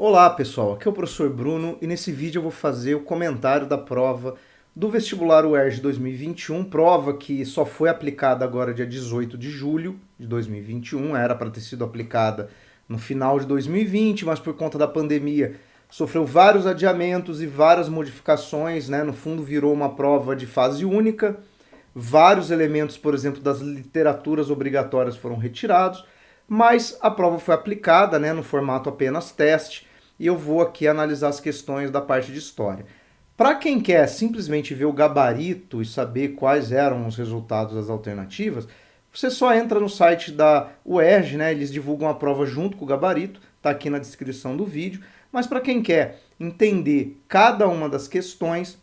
Olá pessoal, aqui é o professor Bruno e nesse vídeo eu vou fazer o comentário da prova do vestibular UERJ 2021, prova que só foi aplicada agora dia 18 de julho de 2021, era para ter sido aplicada no final de 2020, mas por conta da pandemia sofreu vários adiamentos e várias modificações, né? No fundo virou uma prova de fase única, vários elementos, por exemplo, das literaturas obrigatórias foram retirados, mas a prova foi aplicada, né, no formato apenas teste, e eu vou aqui analisar as questões da parte de história. Para quem quer simplesmente ver o gabarito e saber quais eram os resultados das alternativas, você só entra no site da UERJ, né? Eles divulgam a prova junto com o gabarito, está aqui na descrição do vídeo. Mas para quem quer entender cada uma das questões,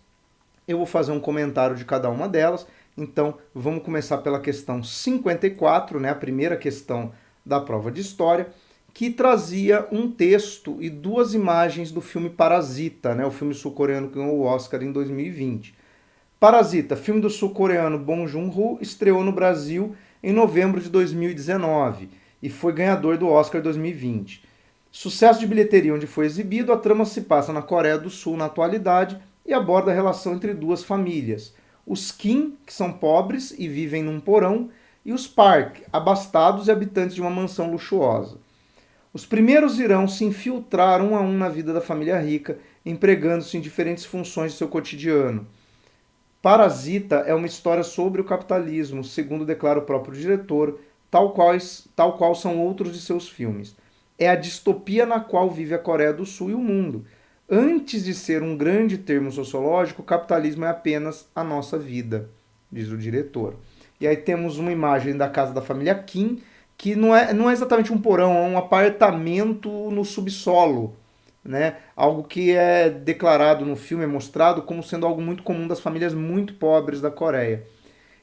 eu vou fazer um comentário de cada uma delas. Então, vamos começar pela questão 54, né? A primeira questão da prova de história, que trazia um texto e duas imagens do filme Parasita, né, o filme sul-coreano que ganhou o Oscar em 2020. Parasita, filme do sul-coreano Bong Joon-ho, estreou no Brasil em novembro de 2019 e foi ganhador do Oscar 2020. Sucesso de bilheteria onde foi exibido, a trama se passa na Coreia do Sul na atualidade e aborda a relação entre duas famílias. Os Kim, que são pobres e vivem num porão, e os Park, abastados e habitantes de uma mansão luxuosa. Os primeiros irão se infiltrar um a um na vida da família rica, empregando-se em diferentes funções de seu cotidiano. Parasita é uma história sobre o capitalismo, segundo declara o próprio diretor, tal qual são outros de seus filmes. É a distopia na qual vive a Coreia do Sul e o mundo. Antes de ser um grande termo sociológico, o capitalismo é apenas a nossa vida, diz o diretor. E aí temos uma imagem da casa da família Kim, que não é exatamente um porão, é um apartamento no subsolo, né? Algo que é declarado no filme, é mostrado como sendo algo muito comum das famílias muito pobres da Coreia.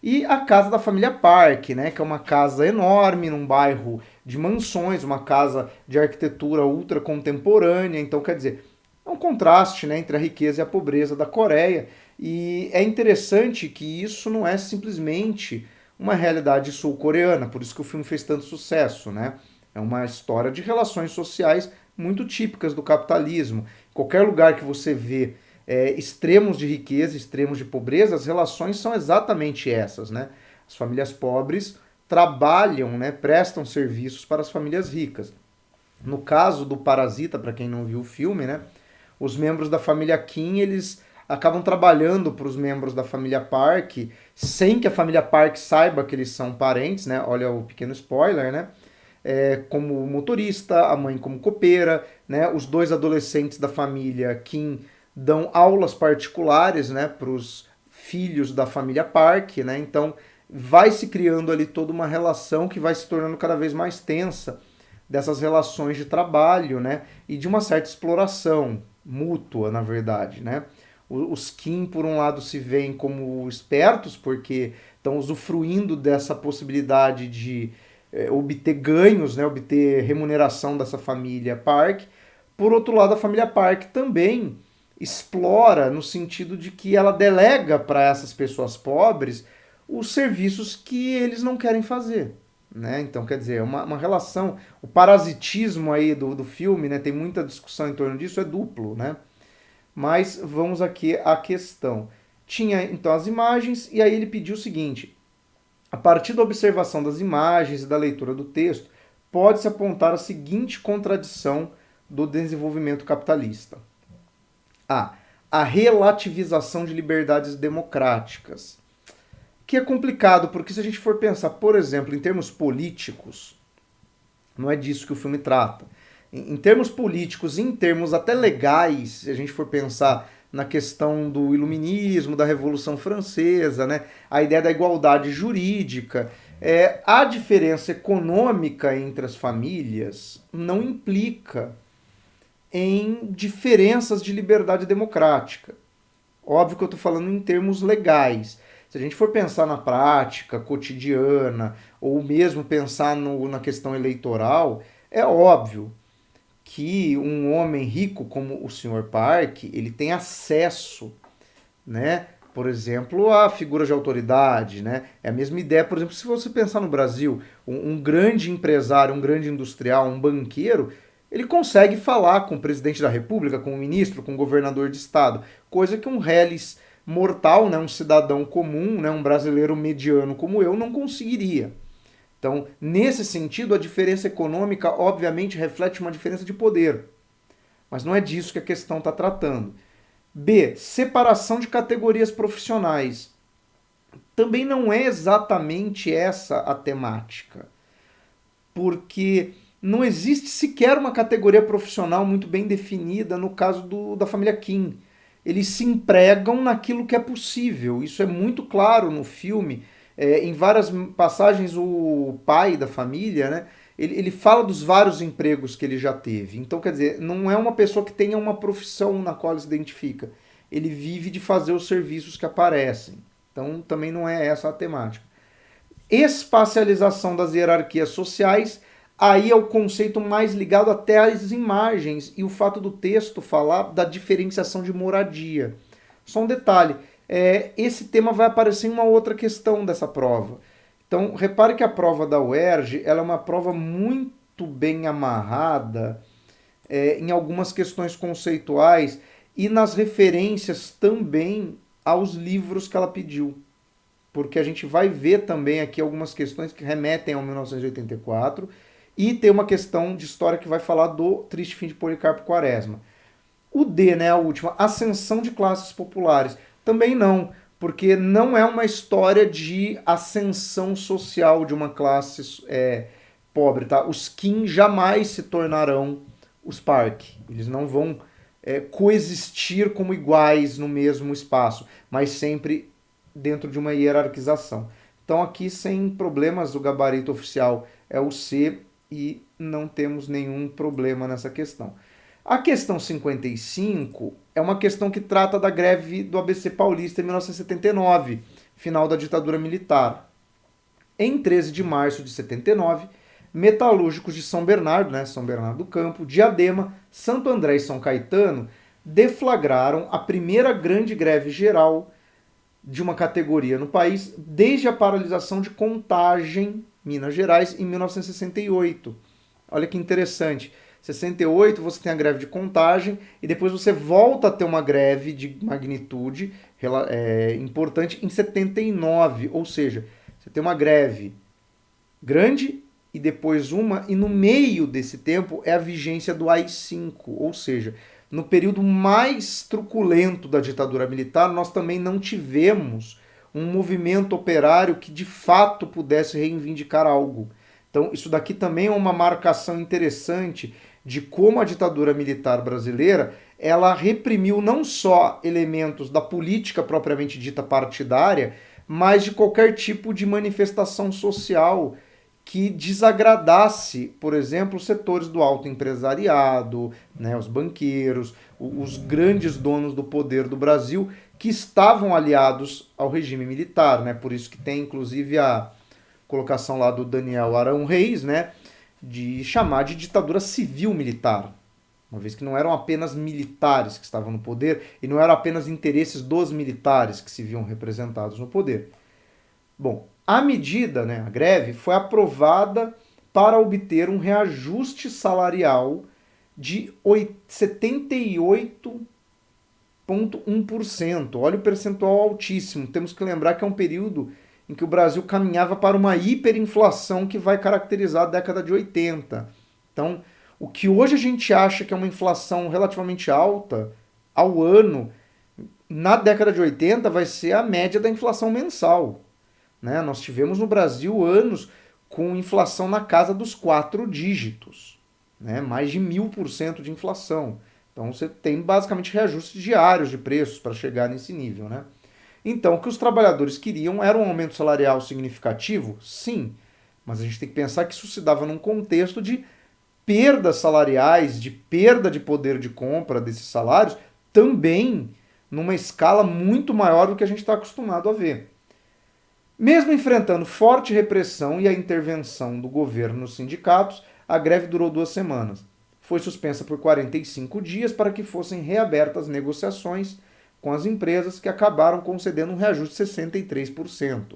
E a casa da família Park, né, que é uma casa enorme num bairro de mansões, uma casa de arquitetura ultra contemporânea, então quer dizer, é um contraste, né, entre a riqueza e a pobreza da Coreia. E é interessante que isso não é simplesmente uma realidade sul-coreana, por isso que o filme fez tanto sucesso, né? É uma história de relações sociais muito típicas do capitalismo. Qualquer lugar que você vê extremos de riqueza, extremos de pobreza, as relações são exatamente essas, né? As famílias pobres trabalham, né, prestam serviços para as famílias ricas. No caso do Parasita, para quem não viu o filme, né, os membros da família Kim, eles acabam trabalhando para os membros da família Park, sem que a família Park saiba que eles são parentes, né? Olha o pequeno spoiler, né? Como motorista, a mãe como copeira, né? Os dois adolescentes da família Kim dão aulas particulares, né, para os filhos da família Park, né? Então vai se criando ali toda uma relação que vai se tornando cada vez mais tensa dessas relações de trabalho, né? E de uma certa exploração mútua, na verdade, né? Os Kim, por um lado, se veem como espertos, porque estão usufruindo dessa possibilidade de obter ganhos, né, obter remuneração dessa família Park. Por outro lado, a família Park também explora no sentido de que ela delega para essas pessoas pobres os serviços que eles não querem fazer. Né? Então, quer dizer, uma relação, o parasitismo aí do filme, né, tem muita discussão em torno disso, é duplo, né? Mas vamos aqui à questão. Tinha então as imagens e aí ele pediu o seguinte: a partir da observação das imagens e da leitura do texto, pode-se apontar a seguinte contradição do desenvolvimento capitalista. A. A relativização de liberdades democráticas. Que é complicado, porque se a gente for pensar, por exemplo, em termos políticos, não é disso que o filme trata. Em termos políticos, em termos até legais, se a gente for pensar na questão do iluminismo, da Revolução Francesa, né, a ideia da igualdade jurídica, a diferença econômica entre as famílias não implica em diferenças de liberdade democrática. Óbvio que eu estou falando em termos legais. Se a gente for pensar na prática cotidiana, ou mesmo pensar na questão eleitoral, é óbvio que um homem rico como o Sr. Park, ele tem acesso, né, por exemplo, a figuras de autoridade, né? É a mesma ideia, por exemplo, se você pensar no Brasil, um grande empresário, um grande industrial, um banqueiro, ele consegue falar com o presidente da República, com o ministro, com o governador de estado, coisa que um reles mortal, né, um cidadão comum, né, um brasileiro mediano como eu, não conseguiria. Então, nesse sentido, a diferença econômica, obviamente, reflete uma diferença de poder. Mas não é disso que a questão está tratando. B. Separação de categorias profissionais. Também não é exatamente essa a temática. Porque não existe sequer uma categoria profissional muito bem definida no caso da família Kim. Eles se empregam naquilo que é possível. Isso é muito claro no filme. Em várias passagens, o pai da família, né, ele fala dos vários empregos que ele já teve. Então, quer dizer, não é uma pessoa que tenha uma profissão na qual ele se identifica. Ele vive de fazer os serviços que aparecem. Então, também não é essa a temática. Espacialização das hierarquias sociais, aí é o conceito mais ligado até às imagens e o fato do texto falar da diferenciação de moradia. Só um detalhe, esse tema vai aparecer em uma outra questão dessa prova. Então, repare que a prova da UERJ ela é uma prova muito bem amarrada em algumas questões conceituais e nas referências também aos livros que ela pediu. Porque a gente vai ver também aqui algumas questões que remetem ao 1984 e tem uma questão de história que vai falar do Triste Fim de Policarpo Quaresma. O D, né, a última, ascensão de classes populares. Também não, porque não é uma história de ascensão social de uma classe pobre, tá? Os Kim jamais se tornarão os Park. Eles não vão coexistir como iguais no mesmo espaço, mas sempre dentro de uma hierarquização. Então aqui sem problemas o gabarito oficial é o C e não temos nenhum problema nessa questão. A questão 55 é uma questão que trata da greve do ABC Paulista em 1979, final da ditadura militar. Em 13 de março de 79, metalúrgicos de São Bernardo, né, São Bernardo do Campo, Diadema, Santo André e São Caetano deflagraram a primeira grande greve geral de uma categoria no país desde a paralisação de Contagem, Minas Gerais, em 1968. Olha que interessante. 68 você tem a greve de Contagem e depois você volta a ter uma greve de magnitude importante em 79, ou seja, você tem uma greve grande e depois uma, e no meio desse tempo é a vigência do AI-5, ou seja, no período mais truculento da ditadura militar, nós também não tivemos um movimento operário que de fato pudesse reivindicar algo. Então, isso daqui também é uma marcação interessante de como a ditadura militar brasileira ela reprimiu não só elementos da política propriamente dita partidária, mas de qualquer tipo de manifestação social que desagradasse, por exemplo, os setores do alto empresariado, né, os banqueiros, os grandes donos do poder do Brasil, que estavam aliados ao regime militar. Né? Por isso que tem, inclusive, a colocação lá do Daniel Arão Reis, né, de chamar de ditadura civil-militar. Uma vez que não eram apenas militares que estavam no poder e não eram apenas interesses dos militares que se viam representados no poder. Bom, a medida, né, a greve, foi aprovada para obter um reajuste salarial de 78,1%. Olha o percentual altíssimo. Temos que lembrar que é um período em que o Brasil caminhava para uma hiperinflação que vai caracterizar a década de 80. Então, o que hoje a gente acha que é uma inflação relativamente alta ao ano, na década de 80 vai ser a média da inflação mensal. Né? Nós tivemos no Brasil anos com inflação na casa dos 4 dígitos, né? Mais de 1000% de inflação. Então você tem basicamente reajustes diários de preços para chegar nesse nível. Né? Então o que os trabalhadores queriam era um aumento salarial significativo? Sim, mas a gente tem que pensar que isso se dava num contexto de perdas salariais, de perda de poder de compra desses salários, também numa escala muito maior do que a gente está acostumado a ver. Mesmo enfrentando forte repressão e a intervenção do governo nos sindicatos, a greve durou 2 semanas. Foi suspensa por 45 dias para que fossem reabertas negociações com as empresas que acabaram concedendo um reajuste de 63%.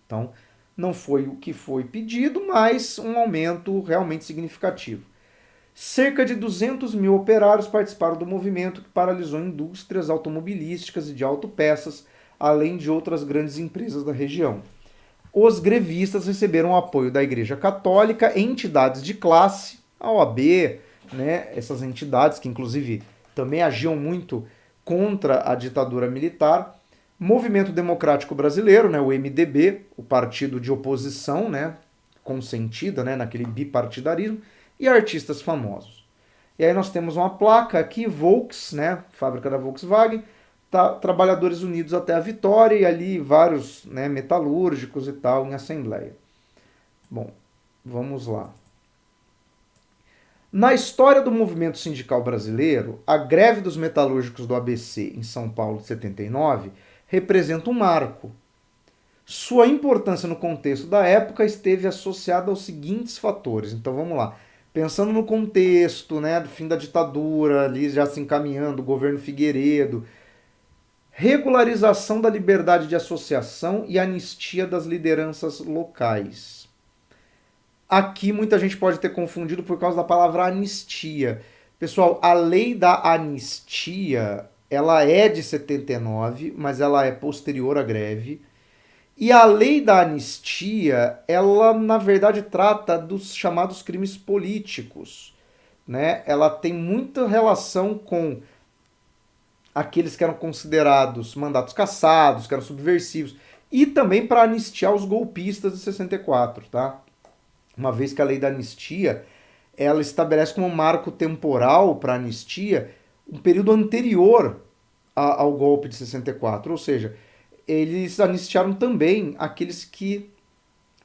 Então, não foi o que foi pedido, mas um aumento realmente significativo. Cerca de 200 mil operários participaram do movimento que paralisou indústrias automobilísticas e de autopeças, além de outras grandes empresas da região. Os grevistas receberam o apoio da Igreja Católica, entidades de classe, a OAB, né, essas entidades que inclusive também agiam muito contra a ditadura militar, Movimento Democrático Brasileiro, né, o MDB, o partido de oposição, né, consentida, né, naquele bipartidarismo, e artistas famosos. E aí nós temos uma placa aqui, Volks, né, fábrica da Volkswagen, Trabalhadores Unidos até a Vitória, e ali vários, né, metalúrgicos e tal em assembleia. Bom, vamos lá. Na história do movimento sindical brasileiro, a greve dos metalúrgicos do ABC em São Paulo de 79 representa um marco. Sua importância no contexto da época esteve associada aos seguintes fatores. Então vamos lá. Pensando no contexto, né, do fim da ditadura, ali já se encaminhando, o governo Figueiredo, regularização da liberdade de associação e anistia das lideranças locais. Aqui muita gente pode ter confundido por causa da palavra anistia. Pessoal, a lei da anistia, ela é de 79, mas ela é posterior à greve. E a lei da anistia, ela na verdade trata dos chamados crimes políticos, né? Ela tem muita relação com aqueles que eram considerados mandatos cassados, que eram subversivos, e também para anistiar os golpistas de 64, tá? Uma vez que a lei da anistia, ela estabelece como marco temporal para anistia um período anterior ao golpe de 64, ou seja, eles anistiaram também aqueles que,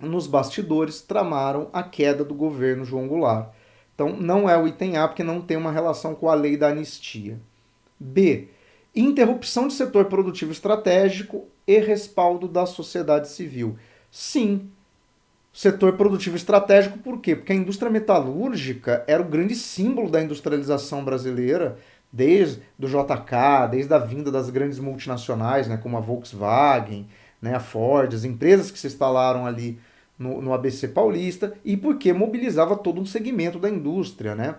nos bastidores, tramaram a queda do governo João Goulart. Então, não é o item A, porque não tem uma relação com a lei da anistia. B. Interrupção de setor produtivo estratégico e respaldo da sociedade civil. Sim, setor produtivo estratégico, por quê? Porque a indústria metalúrgica era o grande símbolo da industrialização brasileira, desde do JK, desde a vinda das grandes multinacionais, né, como a Volkswagen, né, a Ford, as empresas que se instalaram ali no ABC Paulista, e porque mobilizava todo um segmento da indústria, né?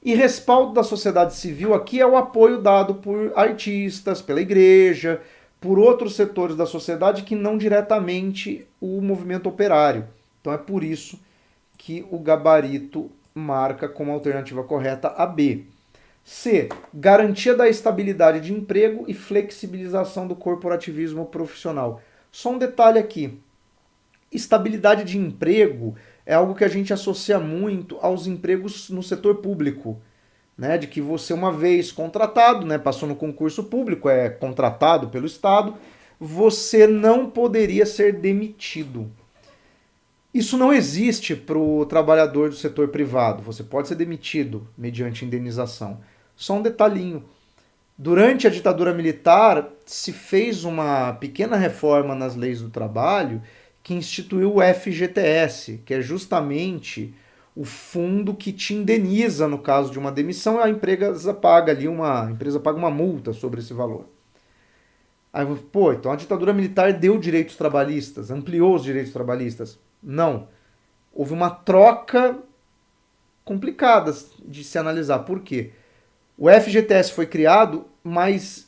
E respaldo da sociedade civil aqui é o apoio dado por artistas, pela igreja, por outros setores da sociedade que não diretamente o movimento operário. Então é por isso que o gabarito marca como alternativa correta a B. C. Garantia da estabilidade de emprego e flexibilização do corporativismo profissional. Só um detalhe aqui. Estabilidade de emprego é algo que a gente associa muito aos empregos no setor público, né? De que você, uma vez contratado, né, passou no concurso público, é contratado pelo Estado, você não poderia ser demitido. Isso não existe para o trabalhador do setor privado. Você pode ser demitido mediante indenização. Só um detalhinho. Durante a ditadura militar, se fez uma pequena reforma nas leis do trabalho que instituiu o FGTS, que é justamente o fundo que te indeniza no caso de uma demissão, e a empresa paga uma multa sobre esse valor. Aí, pô, então a ditadura militar deu direitos trabalhistas, ampliou os direitos trabalhistas? Não. Houve uma troca complicada de se analisar. Por quê? O FGTS foi criado, mas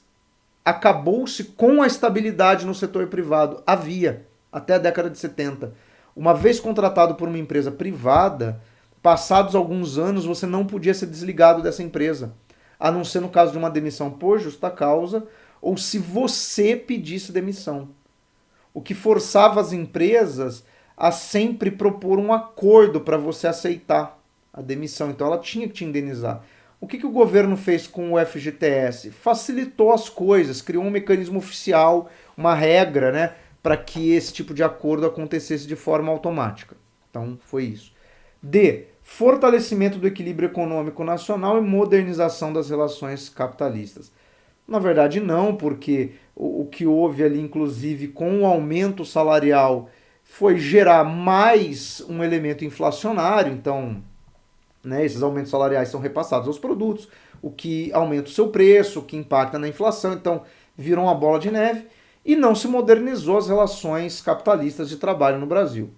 acabou-se com a estabilidade no setor privado. Havia, até a década de 70. Uma vez contratado por uma empresa privada, passados alguns anos você não podia ser desligado dessa empresa, a não ser no caso de uma demissão por justa causa ou se você pedisse demissão. O que forçava as empresas a sempre propor um acordo para você aceitar a demissão. Então ela tinha que te indenizar. O que o governo fez com o FGTS? Facilitou as coisas, criou um mecanismo oficial, uma regra, né, para que esse tipo de acordo acontecesse de forma automática. Então foi isso. D. Fortalecimento do equilíbrio econômico nacional e modernização das relações capitalistas. Na verdade não, porque o que houve ali, inclusive, com o aumento salarial, foi gerar mais um elemento inflacionário. Então, né, esses aumentos salariais são repassados aos produtos, o que aumenta o seu preço, o que impacta na inflação. Então, virou uma bola de neve e não se modernizou as relações capitalistas de trabalho no Brasil,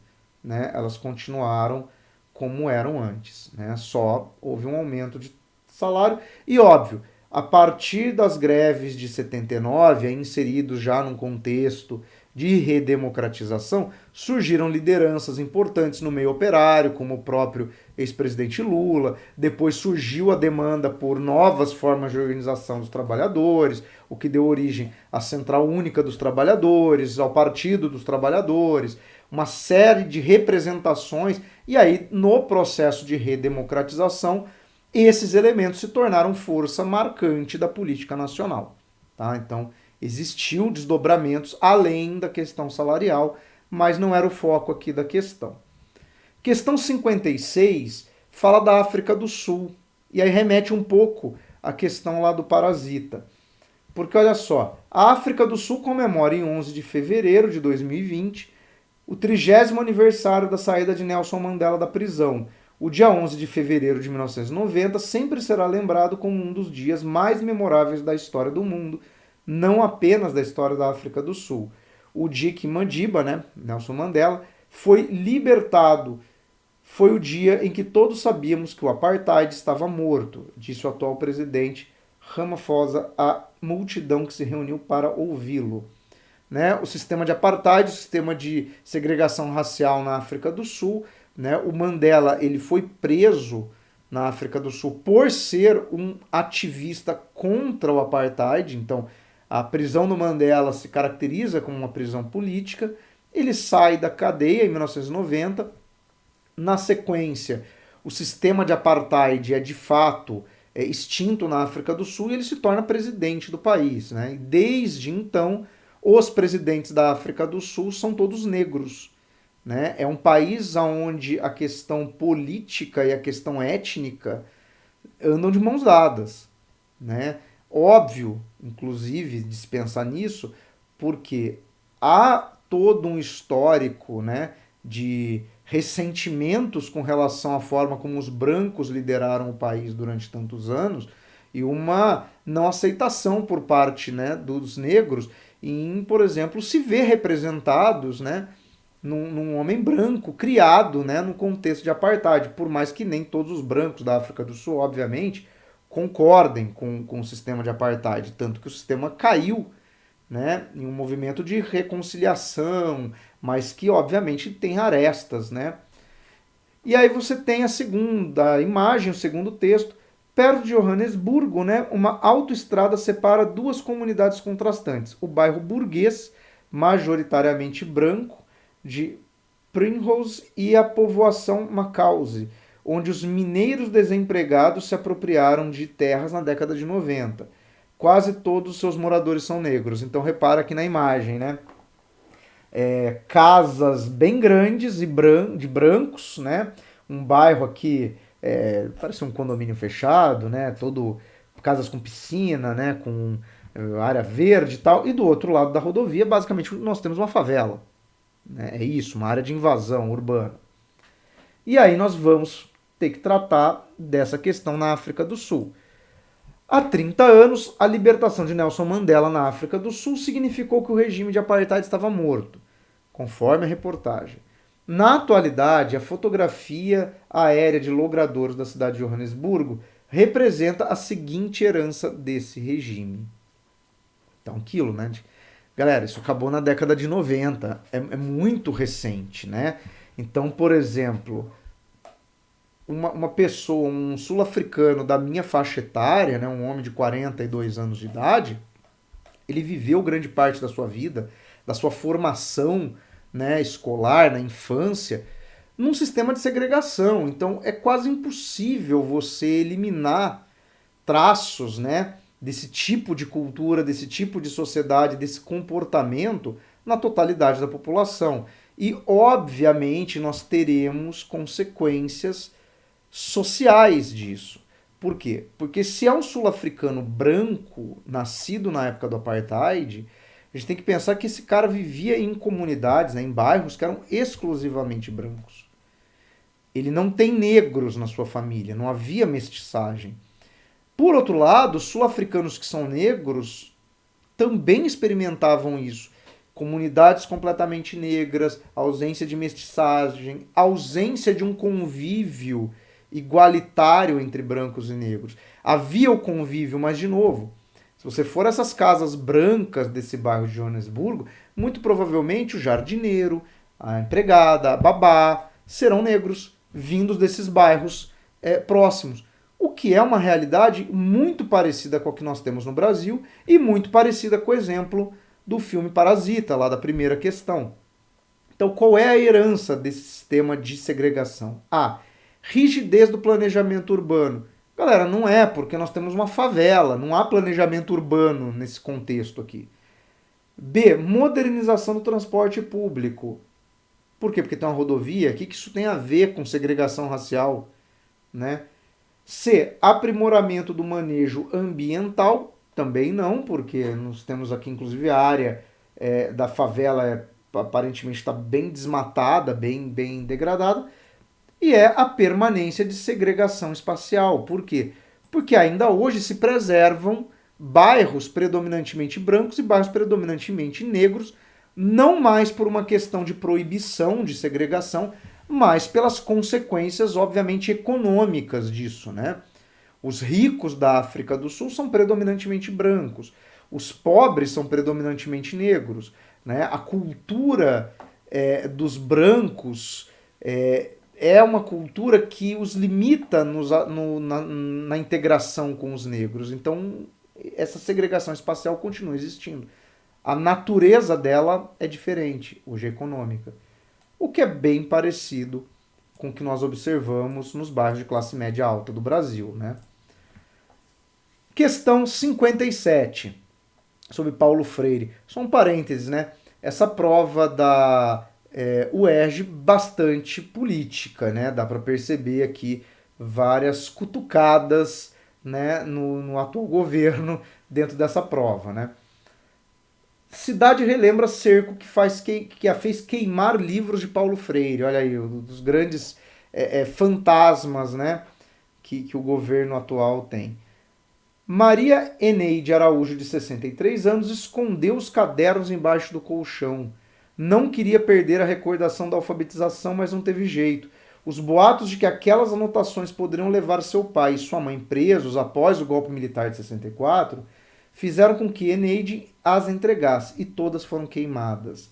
né? Elas continuaram como eram antes, né? Só houve um aumento de salário e, óbvio, a partir das greves de 79, inseridos já num contexto de redemocratização, surgiram lideranças importantes no meio operário, como o próprio ex-presidente Lula. Depois surgiu a demanda por novas formas de organização dos trabalhadores, o que deu origem à Central Única dos Trabalhadores, ao Partido dos Trabalhadores, uma série de representações. E aí, no processo de redemocratização, esses elementos se tornaram força marcante da política nacional. Tá? Então, existiam desdobramentos além da questão salarial, mas não era o foco aqui da questão. Questão 56 fala da África do Sul, e aí remete um pouco à questão lá do parasita. Porque olha só, a África do Sul comemora em 11 de fevereiro de 2020 o 30º aniversário da saída de Nelson Mandela da prisão. O dia 11 de fevereiro de 1990 sempre será lembrado como um dos dias mais memoráveis da história do mundo, não apenas da história da África do Sul. O dia que Madiba, Nelson Mandela, foi libertado, foi o dia em que todos sabíamos que o apartheid estava morto, disse o atual presidente Ramaphosa à multidão que se reuniu para ouvi-lo. O sistema de apartheid, o sistema de segregação racial na África do Sul, o Mandela ele foi preso na África do Sul por ser um ativista contra o apartheid. Então, a prisão do Mandela se caracteriza como uma prisão política. Ele sai da cadeia em 1990. Na sequência, o sistema de apartheid é de fato extinto na África do Sul e ele se torna presidente do país. E desde então, os presidentes da África do Sul são todos negros. É um país onde a questão política e a questão étnica andam de mãos dadas. Óbvio, inclusive, de se pensar nisso, porque há todo um histórico de ressentimentos com relação à forma como os brancos lideraram o país durante tantos anos e uma não aceitação por parte dos negros em, por exemplo, se ver representados num homem branco criado no contexto de apartheid, por mais que nem todos os brancos da África do Sul, obviamente, concordem com o sistema de apartheid, tanto que o sistema caiu em um movimento de reconciliação, mas que obviamente tem arestas. E aí você tem a segunda imagem, o segundo texto, perto de Joanesburgo, uma autoestrada separa duas comunidades contrastantes, o bairro burguês, majoritariamente branco, de Primrose e a povoação Macauze, onde os mineiros desempregados se apropriaram de terras na década de 90. Quase todos os seus moradores são negros. Então repara aqui na imagem, casas bem grandes e de brancos, um bairro aqui, parece um condomínio fechado, todo casas com piscina, com área verde e tal. E do outro lado da rodovia, basicamente, nós temos uma favela. É isso, uma área de invasão urbana. E aí nós vamos ter que tratar dessa questão na África do Sul. Há 30 anos, a libertação de Nelson Mandela na África do Sul significou que o regime de apartheid estava morto, conforme a reportagem. Na atualidade, a fotografia aérea de logradouros da cidade de Joanesburgo representa a seguinte herança desse regime. Então, aquilo, Galera, isso acabou na década de 90, é muito recente, Então, por exemplo, uma pessoa, um sul-africano da minha faixa etária, um homem de 42 anos de idade, ele viveu grande parte da sua vida, da sua formação escolar, na infância, num sistema de segregação. Então, é quase impossível você eliminar traços, desse tipo de cultura, desse tipo de sociedade, desse comportamento na totalidade da população. E, obviamente, nós teremos consequências sociais disso. Por quê? Porque se é um sul-africano branco, nascido na época do apartheid, a gente tem que pensar que esse cara vivia em comunidades, em bairros que eram exclusivamente brancos. Ele não tem negros na sua família, não havia mestiçagem. Por outro lado, os sul-africanos que são negros também experimentavam isso. comunidades completamente negras, ausência de mestiçagem, ausência de um convívio igualitário entre brancos e negros. Havia o convívio, mas de novo, se você for a essas casas brancas desse bairro de Joanesburgo, muito provavelmente o jardineiro, a empregada, a babá, serão negros, vindos desses bairros próximos. O que é uma realidade muito parecida com a que nós temos no Brasil e muito parecida com o exemplo do filme Parasita, lá da primeira questão. Então, qual é a herança desse sistema de segregação? A. Rigidez do planejamento urbano. Galera, não é, porque nós temos uma favela, não há planejamento urbano nesse contexto aqui. B. Modernização do transporte público. Por quê? Porque tem uma rodovia. O que isso tem a ver com segregação racial? Né? C. Aprimoramento do manejo ambiental. Também não, porque nós temos aqui, inclusive, a área da favela aparentemente está bem desmatada, bem degradada. E é a permanência de segregação espacial. Por quê? Porque ainda hoje se preservam bairros predominantemente brancos e bairros predominantemente negros, não mais por uma questão de proibição de segregação, mas pelas consequências, obviamente, econômicas disso, né? Os ricos da África do Sul são predominantemente brancos, os pobres são predominantemente negros, né? A cultura dos brancos é uma cultura que os limita na integração com os negros. Então, essa segregação espacial continua existindo. A natureza dela é diferente, hoje é econômica. O que é bem parecido com o que nós observamos nos bairros de classe média alta do Brasil, né? Questão 57, sobre Paulo Freire. Só um parênteses, né? Essa prova da UERJ bastante política, né? Dá para perceber aqui várias cutucadas, né, no atual governo dentro dessa prova, né? Cidade relembra cerco que a fez queimar livros de Paulo Freire. Olha aí, um dos grandes fantasmas, né, que o governo atual tem. Maria Eneide Araújo, de 63 anos, escondeu os cadernos embaixo do colchão. Não queria perder a recordação da alfabetização, mas não teve jeito. Os boatos de que aquelas anotações poderiam levar seu pai e sua mãe presos após o golpe militar de 64 fizeram com que Eneide as entregasse, e todas foram queimadas.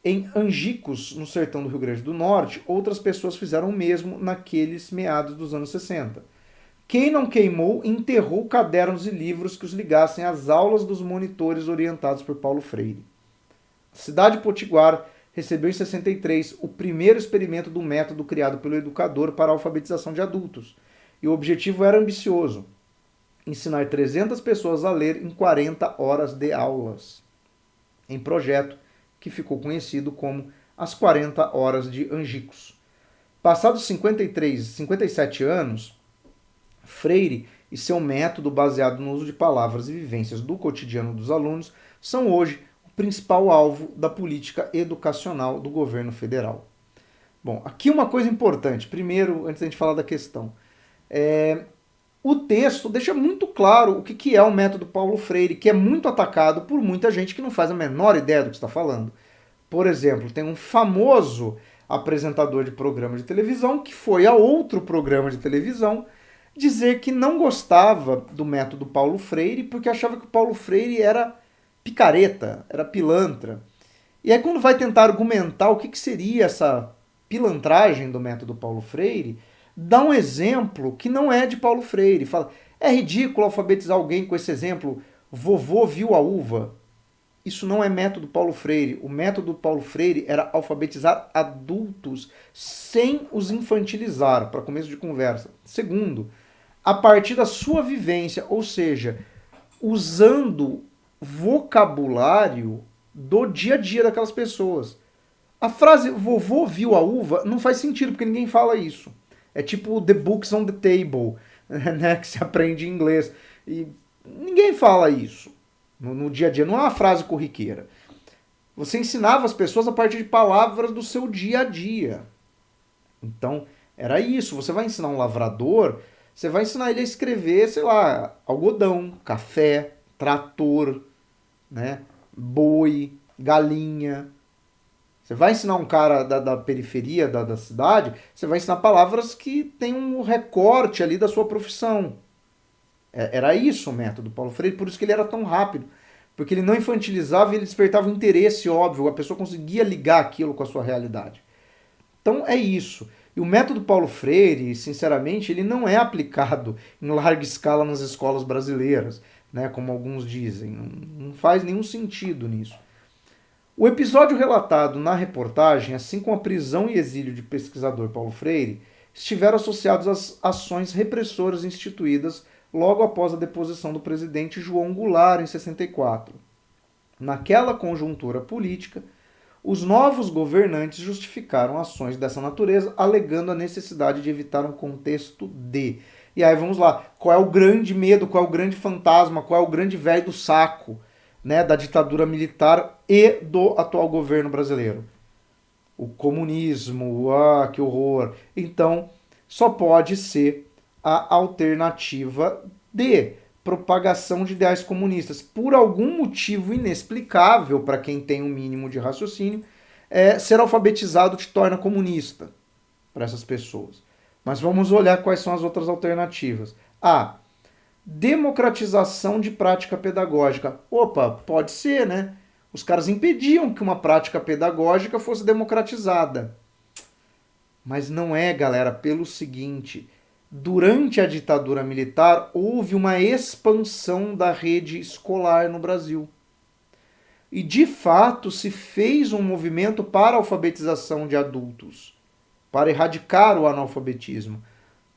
Em Angicos, no sertão do Rio Grande do Norte, outras pessoas fizeram o mesmo naqueles meados dos anos 60. Quem não queimou, enterrou cadernos e livros que os ligassem às aulas dos monitores orientados por Paulo Freire. A cidade de Potiguar recebeu em 63 o primeiro experimento do método criado pelo educador para a alfabetização de adultos. E o objetivo era ambicioso: ensinar 300 pessoas a ler em 40 horas de aulas, em projeto que ficou conhecido como as 40 horas de Angicos. Passados 57 anos, Freire e seu método baseado no uso de palavras e vivências do cotidiano dos alunos são hoje o principal alvo da política educacional do governo federal. Bom, aqui uma coisa importante, primeiro, antes da gente falar da questão. O texto deixa muito claro o que é o método Paulo Freire, que é muito atacado por muita gente que não faz a menor ideia do que está falando. Por exemplo, tem um famoso apresentador de programa de televisão que foi a outro programa de televisão dizer que não gostava do método Paulo Freire porque achava que o Paulo Freire era picareta, era pilantra. E aí quando vai tentar argumentar o que seria essa pilantragem do método Paulo Freire, dá um exemplo que não é de Paulo Freire. Fala, é ridículo alfabetizar alguém com esse exemplo, vovô viu a uva. Isso não é método Paulo Freire. O método Paulo Freire era alfabetizar adultos sem os infantilizar, para começo de conversa. Segundo, a partir da sua vivência, ou seja, usando vocabulário do dia a dia daquelas pessoas. A frase vovô viu a uva não faz sentido, porque ninguém fala isso. É tipo the books on the table, né, que se aprende em inglês. E ninguém fala isso no dia a dia, não é uma frase corriqueira. Você ensinava as pessoas a partir de palavras do seu dia a dia. Então, era isso. Você vai ensinar um lavrador, você vai ensinar ele a escrever, sei lá, algodão, café, trator, né, boi. galinha. Você vai ensinar um cara da periferia da cidade, você vai ensinar palavras que tem um recorte ali da sua profissão. Era isso o método Paulo Freire, por isso que ele era tão rápido. Porque ele não infantilizava e ele despertava um interesse óbvio, a pessoa conseguia ligar aquilo com a sua realidade. Então é isso. E o método Paulo Freire, sinceramente, ele não é aplicado em larga escala nas escolas brasileiras, né, como alguns dizem. Não faz nenhum sentido nisso. O episódio relatado na reportagem, assim como a prisão e exílio de pesquisador Paulo Freire, estiveram associados às ações repressoras instituídas logo após a deposição do presidente João Goulart em 64. Naquela conjuntura política, os novos governantes justificaram ações dessa natureza, alegando a necessidade de evitar um contexto de. E aí vamos lá, qual é o grande medo, qual é o grande fantasma, qual é o grande velho do saco, né, da ditadura militar e do atual governo brasileiro? O comunismo, que horror. Então, só pode ser a alternativa de propagação de ideais comunistas. Por algum motivo inexplicável para quem tem um mínimo de raciocínio, ser alfabetizado te torna comunista para essas pessoas. Mas vamos olhar quais são as outras alternativas. A. Democratização de prática pedagógica. Opa, pode ser, né? Os caras impediam que uma prática pedagógica fosse democratizada. Mas não é, galera, pelo seguinte: durante a ditadura militar, houve uma expansão da rede escolar no Brasil. E, de fato, se fez um movimento para a alfabetização de adultos, para erradicar o analfabetismo.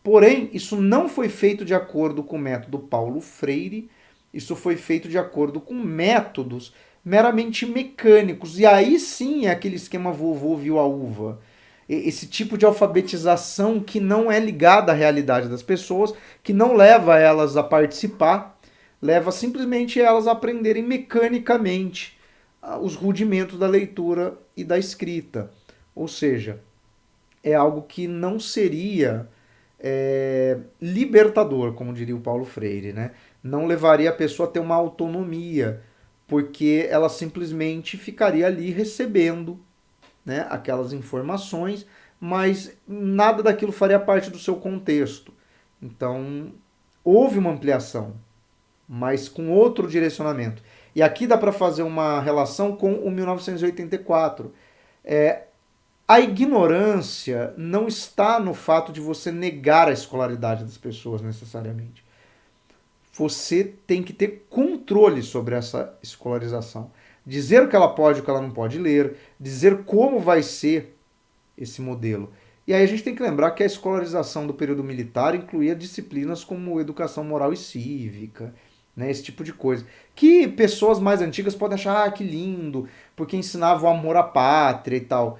Porém, isso não foi feito de acordo com o método Paulo Freire, isso foi feito de acordo com métodos meramente mecânicos. E aí sim é aquele esquema vovô viu a uva. Esse tipo de alfabetização que não é ligada à realidade das pessoas, que não leva elas a participar, leva simplesmente elas a aprenderem mecanicamente os rudimentos da leitura e da escrita. Ou seja, é algo que não seria libertador, como diria o Paulo Freire, né? Não levaria a pessoa a ter uma autonomia, porque ela simplesmente ficaria ali recebendo, né, aquelas informações, mas nada daquilo faria parte do seu contexto. Então, houve uma ampliação, mas com outro direcionamento. E aqui dá para fazer uma relação com o 1984. A ignorância não está no fato de você negar a escolaridade das pessoas necessariamente. Você tem que ter controle sobre essa escolarização. Dizer o que ela pode e o que ela não pode ler, dizer como vai ser esse modelo. E aí a gente tem que lembrar que a escolarização do período militar incluía disciplinas como educação moral e cívica, né, esse tipo de coisa. Que pessoas mais antigas podem achar, que lindo, porque ensinava o amor à pátria e tal.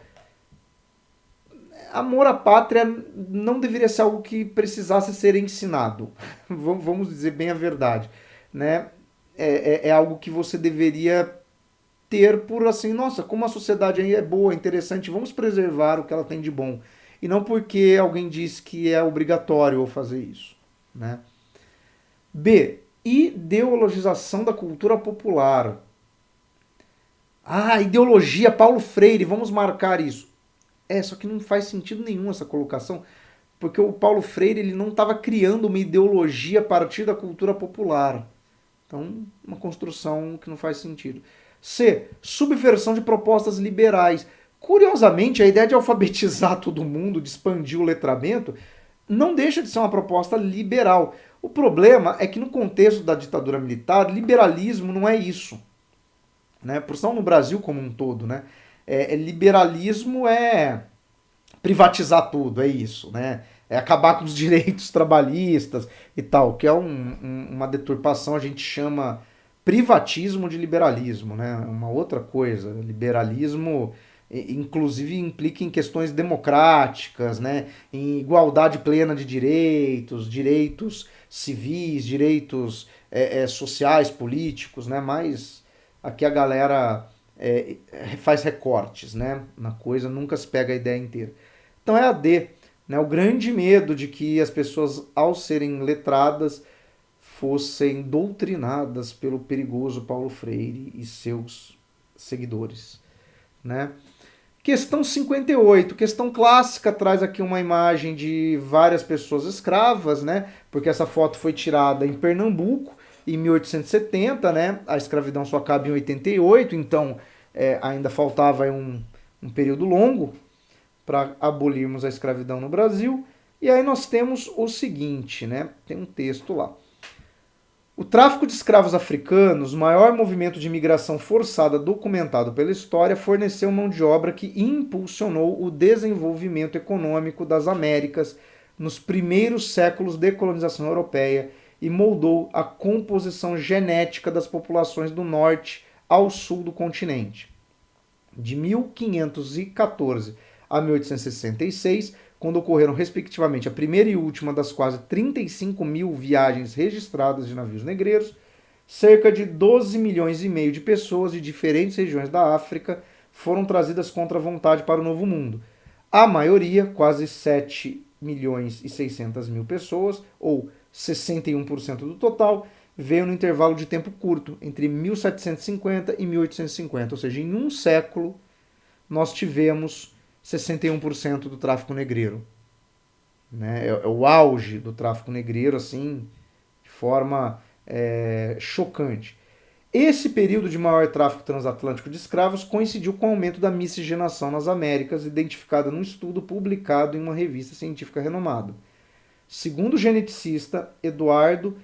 Amor à pátria não deveria ser algo que precisasse ser ensinado. Vamos dizer bem a verdade. Né? É algo que você deveria ter por assim, nossa, como a sociedade aí é boa, interessante, vamos preservar o que ela tem de bom. E não porque alguém diz que é obrigatório eu fazer isso. Né? B. Ideologização da cultura popular. Ideologia, Paulo Freire, vamos marcar isso. Só que não faz sentido nenhum essa colocação, porque o Paulo Freire ele não estava criando uma ideologia a partir da cultura popular. Então, uma construção que não faz sentido. C. Subversão de propostas liberais. Curiosamente, a ideia de alfabetizar todo mundo, de expandir o letramento, não deixa de ser uma proposta liberal. O problema é que no contexto da ditadura militar, liberalismo não é isso. Né? Por sinal, no Brasil como um todo, né? Liberalismo é privatizar tudo, é isso, né? É acabar com os direitos trabalhistas e tal, que é uma deturpação, a gente chama privatismo de liberalismo, né? Uma outra coisa. Liberalismo, inclusive, implica em questões democráticas, né? Em igualdade plena de direitos, direitos civis, direitos sociais, políticos, né? Mas aqui a galera faz recortes, né, na coisa, nunca se pega a ideia inteira. Então é a D, né, o grande medo de que as pessoas, ao serem letradas, fossem doutrinadas pelo perigoso Paulo Freire e seus seguidores, né? Questão 58, questão clássica, traz aqui uma imagem de várias pessoas escravas, né? Porque essa foto foi tirada em Pernambuco em 1870, né? A escravidão só acaba em 88, então ainda faltava um período longo para abolirmos a escravidão no Brasil. E aí nós temos o seguinte, né? Tem um texto lá. O tráfico de escravos africanos, o maior movimento de imigração forçada documentado pela história, forneceu mão de obra que impulsionou o desenvolvimento econômico das Américas nos primeiros séculos de colonização europeia e moldou a composição genética das populações do norte ao sul do continente. De 1514 a 1866, quando ocorreram respectivamente a primeira e última das quase 35 mil viagens registradas de navios negreiros, cerca de 12 milhões e meio de pessoas de diferentes regiões da África foram trazidas contra a vontade para o Novo Mundo. A maioria, quase 7 milhões e 600 mil pessoas, ou 61% do total, veio no intervalo de tempo curto, entre 1750 e 1850, ou seja, em um século nós tivemos 61% do tráfico negreiro. Né? É o auge do tráfico negreiro, assim, de forma chocante. Esse período de maior tráfico transatlântico de escravos coincidiu com o aumento da miscigenação nas Américas, identificada num estudo publicado em uma revista científica renomada. Segundo o geneticista Eduardo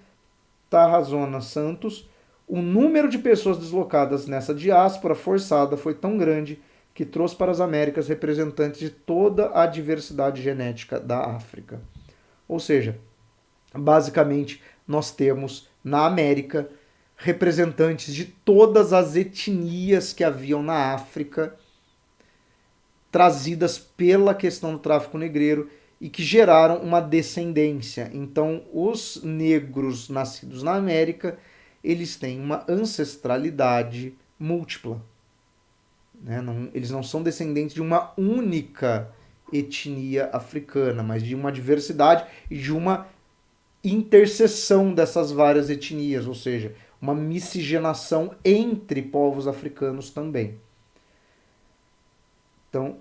Tarazona Santos, o número de pessoas deslocadas nessa diáspora forçada foi tão grande que trouxe para as Américas representantes de toda a diversidade genética da África. Ou seja, basicamente, nós temos na América representantes de todas as etnias que haviam na África, trazidas pela questão do tráfico negreiro e que geraram uma descendência. Então, os negros nascidos na América, eles têm uma ancestralidade múltipla. Né? Eles não são descendentes de uma única etnia africana, mas de uma diversidade e de uma interseção dessas várias etnias, ou seja, uma miscigenação entre povos africanos também. Então,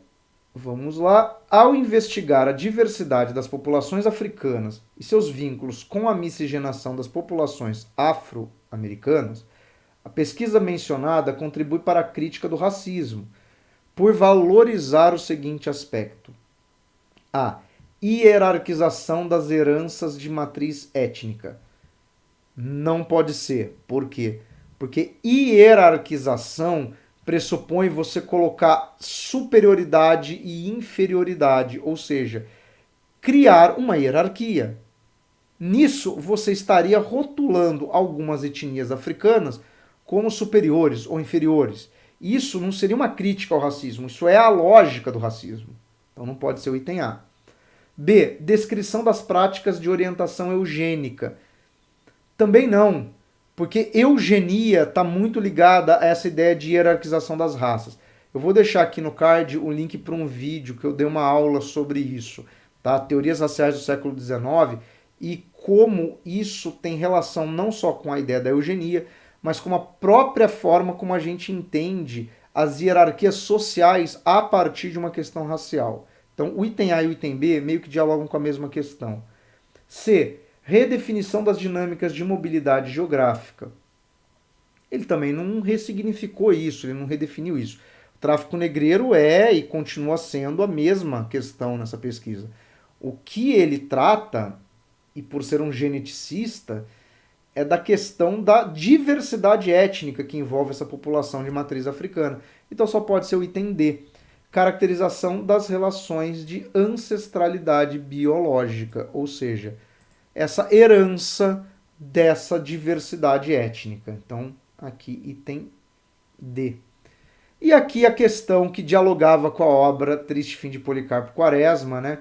vamos lá. Ao investigar a diversidade das populações africanas e seus vínculos com a miscigenação das populações afro-americanas, a pesquisa mencionada contribui para a crítica do racismo, por valorizar o seguinte aspecto: a hierarquização das heranças de matriz étnica. Não pode ser. Por quê? Porque hierarquização pressupõe você colocar superioridade e inferioridade, ou seja, criar uma hierarquia. Nisso, você estaria rotulando algumas etnias africanas como superiores ou inferiores. Isso não seria uma crítica ao racismo, isso é a lógica do racismo. Então não pode ser o item A. B. Descrição das práticas de orientação eugênica. Também não, porque eugenia está muito ligada a essa ideia de hierarquização das raças. Eu vou deixar aqui no card o link para um vídeo que eu dei uma aula sobre isso, tá? Teorias raciais do século XIX e como isso tem relação não só com a ideia da eugenia, mas com a própria forma como a gente entende as hierarquias sociais a partir de uma questão racial. Então, o item A e o item B meio que dialogam com a mesma questão. C. Redefinição das dinâmicas de mobilidade geográfica. Ele também não ressignificou isso, ele não redefiniu isso. O tráfico negreiro é e continua sendo a mesma questão nessa pesquisa. O que ele trata, e por ser um geneticista, é da questão da diversidade étnica que envolve essa população de matriz africana. Então só pode ser o item D. Caracterização das relações de ancestralidade biológica, ou seja, essa herança dessa diversidade étnica. Então, aqui item D. E aqui a questão que dialogava com a obra Triste Fim de Policarpo Quaresma, né?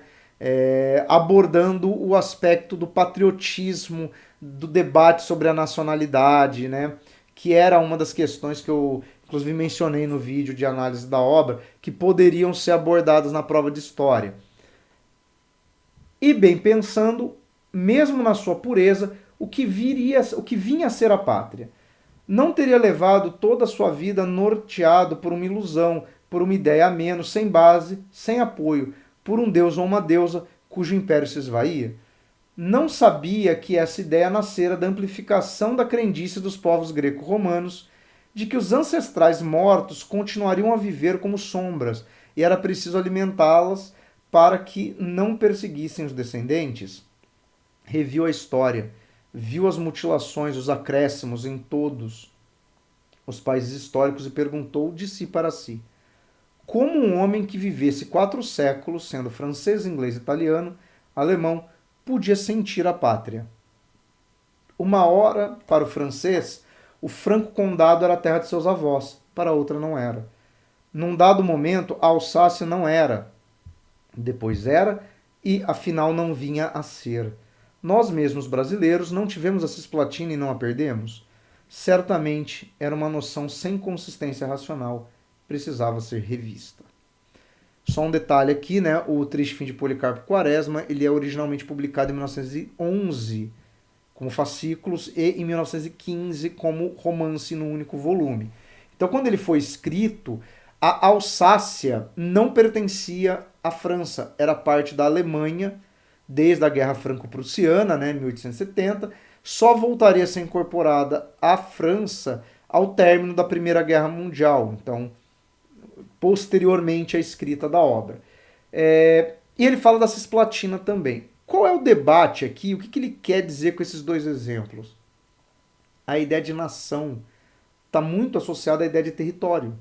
Abordando o aspecto do patriotismo, do debate sobre a nacionalidade, né? Que era uma das questões que eu, inclusive, mencionei no vídeo de análise da obra, que poderiam ser abordadas na prova de história. E bem pensando, mesmo na sua pureza, o que vinha a ser a pátria. não teria levado toda a sua vida norteado por uma ilusão, por uma ideia a menos, sem base, sem apoio, por um deus ou uma deusa cujo império se esvaía? Não sabia que essa ideia nascera da amplificação da crendice dos povos greco-romanos de que os ancestrais mortos continuariam a viver como sombras e era preciso alimentá-las para que não perseguissem os descendentes? Reviu a história, viu as mutilações, os acréscimos em todos os países históricos e perguntou de si para si: como um homem que vivesse 4 séculos, sendo francês, inglês, italiano, alemão, podia sentir a pátria? Uma hora, para o francês, o Franco Condado era a terra de seus avós, para outra não era. Num dado momento, a Alsácia não era. Depois era, e afinal não vinha a ser. Nós mesmos brasileiros não tivemos a Cisplatina e não a perdemos? Certamente era uma noção sem consistência racional, precisava ser revista. Só um detalhe aqui, né? O Triste Fim de Policarpo Quaresma, ele é originalmente publicado em 1911 como fascículos e em 1915 como romance no único volume. Então, quando ele foi escrito, a Alsácia não pertencia à França, era parte da Alemanha desde a Guerra Franco-Prussiana, né, em 1870, só voltaria a ser incorporada à França ao término da Primeira Guerra Mundial, então, posteriormente à escrita da obra. E ele fala da Cisplatina também. Qual é o debate aqui? O que ele quer dizer com esses dois exemplos? A ideia de nação está muito associada à ideia de território.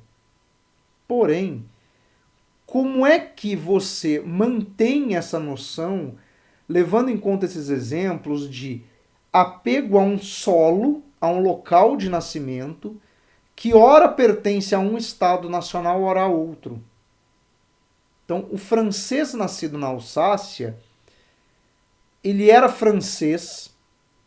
Porém, como é que você mantém essa noção, levando em conta esses exemplos de apego a um solo, a um local de nascimento, que ora pertence a um Estado nacional, ora a outro? Então, o francês nascido na Alsácia, ele era francês,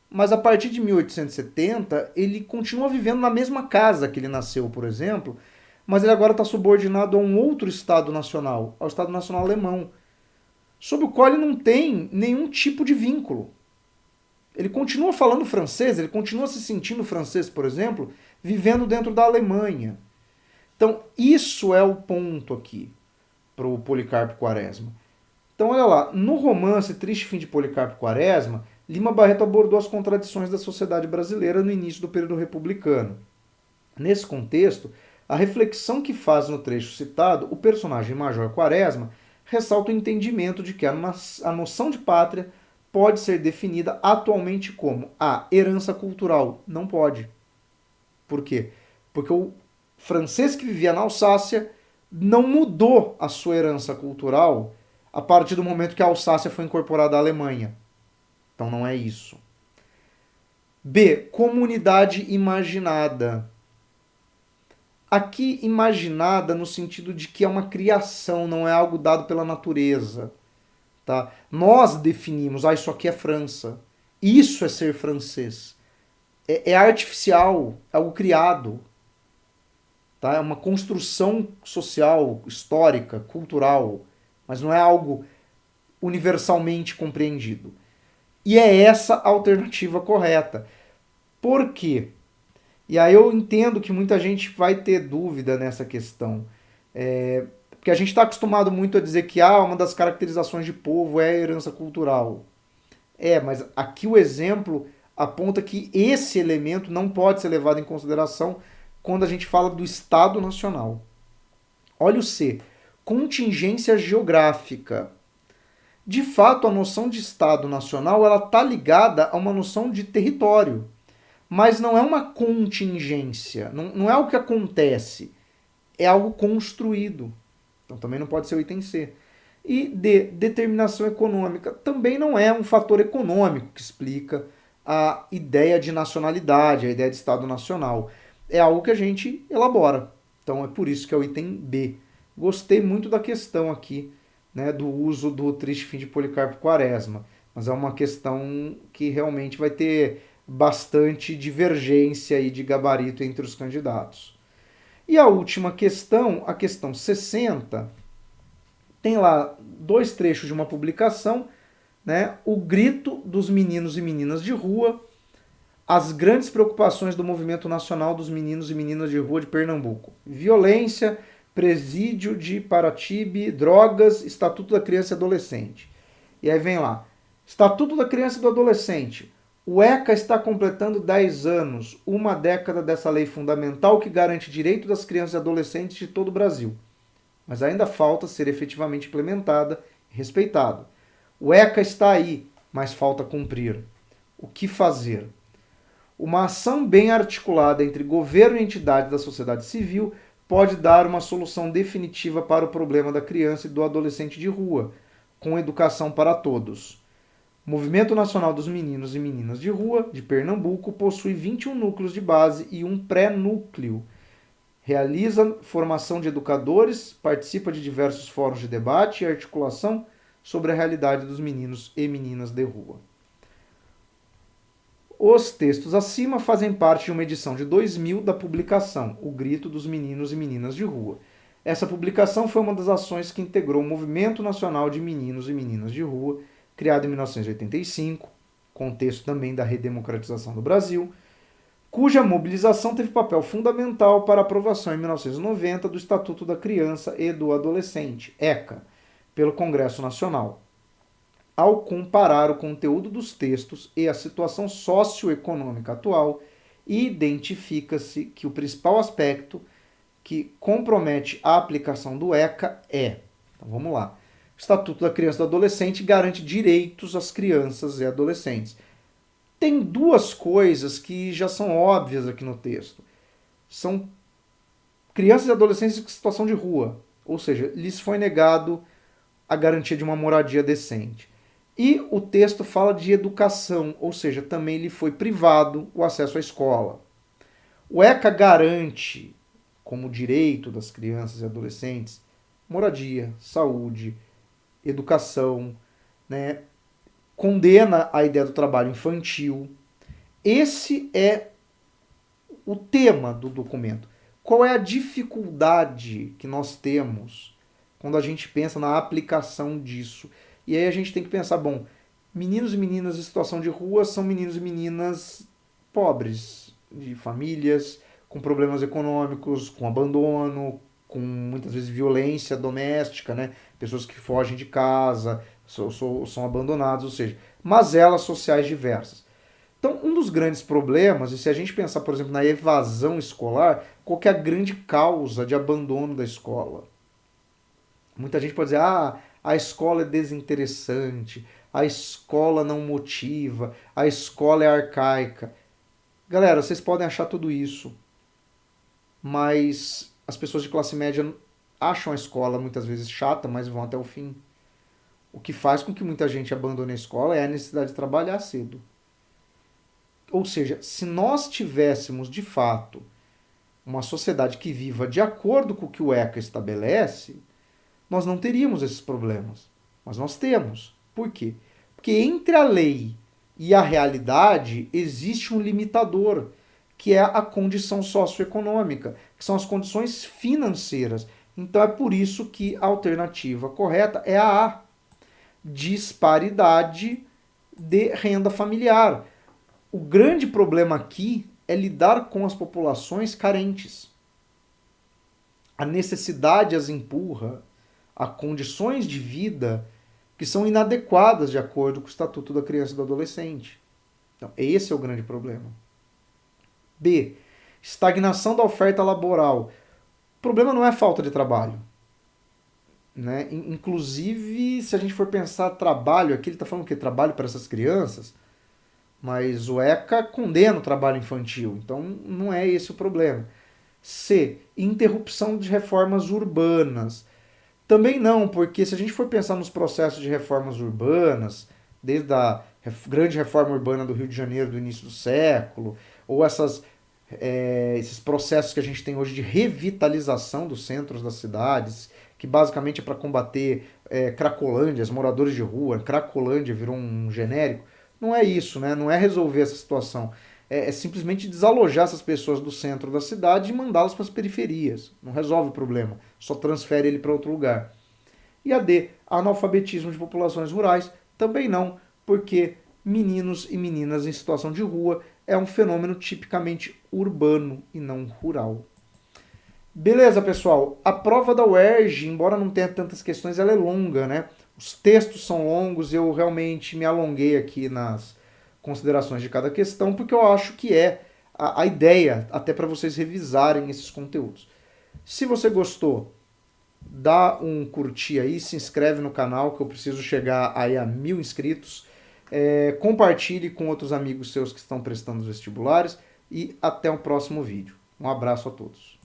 mas a partir de 1870 ele continua vivendo na mesma casa que ele nasceu, por exemplo, mas ele agora está subordinado a um outro Estado nacional, ao Estado Nacional Alemão, sob o qual ele não tem nenhum tipo de vínculo. Ele continua falando francês, ele continua se sentindo francês, por exemplo, vivendo dentro da Alemanha. Então, isso é o ponto aqui para o Policarpo Quaresma. Então, olha lá, no romance Triste Fim de Policarpo Quaresma, Lima Barreto abordou as contradições da sociedade brasileira no início do período republicano. Nesse contexto, a reflexão que faz no trecho citado, o personagem Major Quaresma ressalta o entendimento de que a noção de pátria pode ser definida atualmente como a herança cultural. Não pode. Por quê? Porque o francês que vivia na Alsácia não mudou a sua herança cultural a partir do momento que a Alsácia foi incorporada à Alemanha. Então não é isso. B. Comunidade imaginada. Aqui imaginada no sentido de que é uma criação, não é algo dado pela natureza. Tá? Nós definimos, isso aqui é França. Isso é ser francês. É artificial, é algo criado. Tá? É uma construção social, histórica, cultural, mas não é algo universalmente compreendido. E é essa a alternativa correta. Por quê? E aí eu entendo que muita gente vai ter dúvida nessa questão. Porque a gente está acostumado muito a dizer que uma das caracterizações de povo é a herança cultural. Mas aqui o exemplo aponta que esse elemento não pode ser levado em consideração quando a gente fala do Estado Nacional. Olha o C. Contingência geográfica. De fato, a noção de Estado Nacional ela está ligada a uma noção de território. Mas não é uma contingência, não é algo que acontece, é algo construído. Então também não pode ser o item C. E D, determinação econômica, também não é um fator econômico que explica a ideia de nacionalidade, a ideia de Estado Nacional. É algo que a gente elabora. Então é por isso que é o item B. Gostei muito da questão aqui, né, do uso do Triste Fim de Policarpo Quaresma, mas é uma questão que realmente vai ter bastante divergência aí de gabarito entre os candidatos. E a última questão, a questão 60, tem lá 2 trechos de uma publicação, né? O grito dos meninos e meninas de rua, as grandes preocupações do Movimento Nacional dos Meninos e Meninas de Rua de Pernambuco. Violência, presídio de Paratibe, drogas, Estatuto da Criança e Adolescente. E aí vem lá, Estatuto da Criança e do Adolescente. O ECA está completando 10 anos, uma década dessa lei fundamental que garante direito das crianças e adolescentes de todo o Brasil. Mas ainda falta ser efetivamente implementada e respeitada. O ECA está aí, mas falta cumprir. O que fazer? Uma ação bem articulada entre governo e entidades da sociedade civil pode dar uma solução definitiva para o problema da criança e do adolescente de rua, com educação para todos. O Movimento Nacional dos Meninos e Meninas de Rua, de Pernambuco, possui 21 núcleos de base e um pré-núcleo. Realiza formação de educadores, participa de diversos fóruns de debate e articulação sobre a realidade dos meninos e meninas de rua. Os textos acima fazem parte de uma edição de 2000 da publicação O Grito dos Meninos e Meninas de Rua. Essa publicação foi uma das ações que integrou o Movimento Nacional de Meninos e Meninas de Rua, criado em 1985, contexto também da redemocratização do Brasil, cuja mobilização teve papel fundamental para a aprovação em 1990 do Estatuto da Criança e do Adolescente, ECA, pelo Congresso Nacional. Ao comparar o conteúdo dos textos e a situação socioeconômica atual, identifica-se que o principal aspecto que compromete a aplicação do ECA é, então vamos lá, o Estatuto da Criança e do Adolescente garante direitos às crianças e adolescentes. Tem duas coisas que já são óbvias aqui no texto. São crianças e adolescentes em situação de rua, ou seja, lhes foi negado a garantia de uma moradia decente. E o texto fala de educação, ou seja, também lhe foi privado o acesso à escola. O ECA garante, como direito das crianças e adolescentes, moradia, saúde, educação, né? Condena a ideia do trabalho infantil. Esse é o tema do documento. Qual é a dificuldade que nós temos quando a gente pensa na aplicação disso? E aí a gente tem que pensar, bom, meninos e meninas em situação de rua são meninos e meninas pobres, de famílias com problemas econômicos, com abandono, com muitas vezes violência doméstica, né? Pessoas que fogem de casa, são abandonados, ou seja, mazelas sociais diversas. Então, um dos grandes problemas, e se a gente pensar, por exemplo, na evasão escolar, qual que é a grande causa de abandono da escola? Muita gente pode dizer, a escola é desinteressante, a escola não motiva, a escola é arcaica. Galera, vocês podem achar tudo isso, mas as pessoas de classe média acham a escola muitas vezes chata, mas vão até o fim. O que faz com que muita gente abandone a escola é a necessidade de trabalhar cedo. Ou seja, se nós tivéssemos, de fato, uma sociedade que viva de acordo com o que o ECA estabelece, nós não teríamos esses problemas. Mas nós temos. Por quê? Porque entre a lei e a realidade existe um limitador, que é a condição socioeconômica, que são as condições financeiras. Então é por isso que a alternativa correta é a A. Disparidade de renda familiar. O grande problema aqui é lidar com as populações carentes. A necessidade as empurra a condições de vida que são inadequadas de acordo com o Estatuto da Criança e do Adolescente. Então, esse é o grande problema. B. Estagnação da oferta laboral. O problema não é falta de trabalho. Né? Inclusive, se a gente for pensar trabalho, aqui ele está falando o quê? Trabalho para essas crianças, mas o ECA condena o trabalho infantil, então não é esse o problema. C. Interrupção de reformas urbanas. Também não, porque se a gente for pensar nos processos de reformas urbanas, desde a grande reforma urbana do Rio de Janeiro do início do século, ou esses processos que a gente tem hoje de revitalização dos centros das cidades, que basicamente é para combater cracolândias, moradores de rua, cracolândia virou um genérico, não é isso, né? Não é resolver essa situação. É simplesmente desalojar essas pessoas do centro da cidade e mandá-las para as periferias. Não resolve o problema, só transfere ele para outro lugar. E a D, analfabetismo de populações rurais, também não, porque meninos e meninas em situação de rua é um fenômeno tipicamente urbano e não rural. Beleza, pessoal? A prova da UERJ, embora não tenha tantas questões, ela é longa, né? Os textos são longos, eu realmente me alonguei aqui nas considerações de cada questão, porque eu acho que é a ideia, até para vocês revisarem esses conteúdos. Se você gostou, dá um curtir aí, se inscreve no canal, que eu preciso chegar aí a 1000 inscritos. Compartilhe com outros amigos seus que estão prestando os vestibulares e até o próximo vídeo. Um abraço a todos.